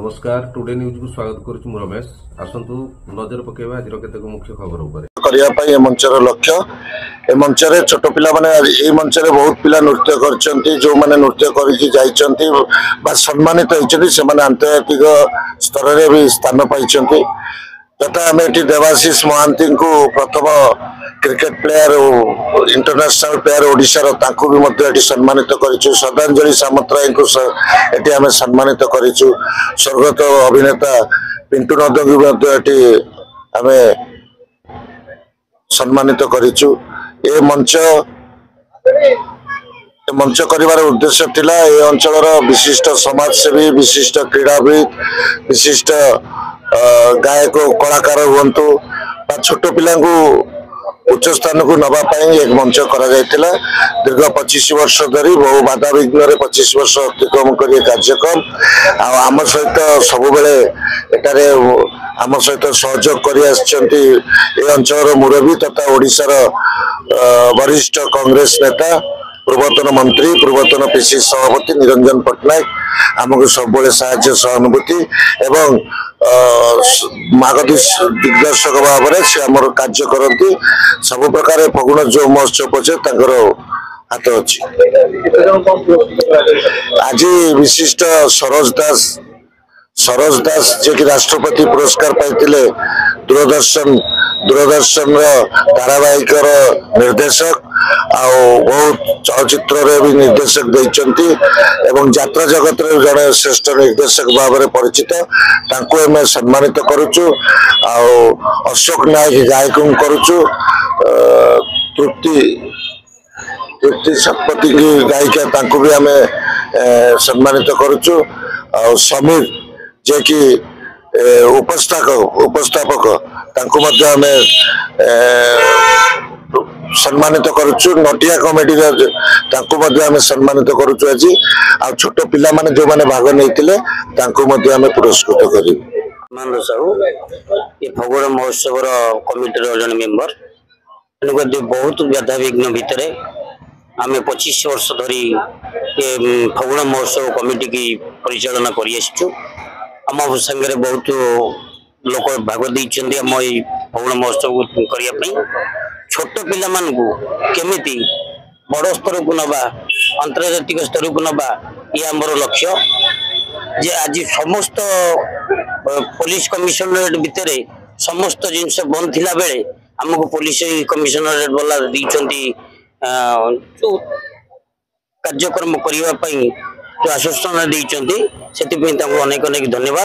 नमस्कार today news को स्वागत करुछु रमेश आसंतु नजर पकेबा आज केतेक मुख्य खबर ऊपर करिया पई ए मंचर लक्ष्य ए मंचरे छोट पिला माने ए मंचरे बहुत पिला नृत्य करचंती जो माने नृत्य करिकि जाइचंती बा सम्मानित होइचंती से माने अंतर्राष्ट्रीय स्तर रे भी स्थान पाइचंती तथा हमें एटी देवाशीष महांती को प्रथम cricket player international player Odisha रो तांको भी मध्य एटी सम्मानित करिछु श्रद्धांजलि सामंतराय को एटी हमें सम्मानित करिछु स्वर्गत अभिनेता पिंटू नंद को मध्य एटी हमें सम्मानित करिछु ए मंच करिवार उद्देश्य थिला ए अंचल विशिष्ट समाजसेवी विशिष्ट क्रीड़ाविद विशिष्ट गायक कलाकार हुंतु छोट पिला उच्च स्थान को नवा एक मंच करा जायतिला दीर्घ 25 वर्ष धरी बहु बाधा विघ्न 25 वर्ष अतिक्रम कर कार्यक्रम आम सहित सब बेले एटारे आम सहित सहयोग कर अंचल मुरबी तथा ओडिशार वरिष्ठ कांग्रेस नेता पूर्वतन मंत्री पूर्वतन पीसीसी सभापति निरंजन पट्टनायक आमको सब साहाय्य सहानुभूति एवं मागधी दिग्दर्शक भाव में से आम कार्य करती सब प्रकार फगुण जो महोत्सव अच्छे हाथ अच्छी आज विशिष्ट सरोज दास जे कि राष्ट्रपति पुरस्कार पाइले दूरदर्शन धारावाहिक निर्देशक बहुत चलचित्र भी निर्देशक देइचंती एवं यात्रा जगत रे जड़े श्रेष्ठ निर्देशक भाव में परिचित तांको सम्मानित करुचु अशोक नायक गायक करुचु तृप्ति शतपथी की गायिका तांको भी आम सम्मानित करुचु समीर जे कि उपस्थापक तांको मध्य हमें सम्मानित करुचु नटिया कमेडी तांको मध्य हमें सम्मानित करुचु आज आ छोट पिला माने जो माने भाग नैतिले तांको मध्य हमें पुरस्कृत करी मान साहू ये फगुण महोत्सव कमिटी जन मेंबर बहुत बाधा विघ्न भितर आम 25 वर्ष धरी ये फगुण महोत्सव कमिटी की परिचालना करम संगे बहुत लोक भाग देते आम फगुण महोत्सव करने छोट पिला केमिति बड़ स्तर को नवा अंतर्जातिक स्तर को नवा ये आमर लक्ष्य जे आज समस्त पुलिस कमिशनरेट भितर समस्त जिनस बंद थिला बेले आमको पुलिस कमिशनरेट वाला दी कार्यक्रम करने जो आश्वासन देते अनेक अनेक धन्यवाद।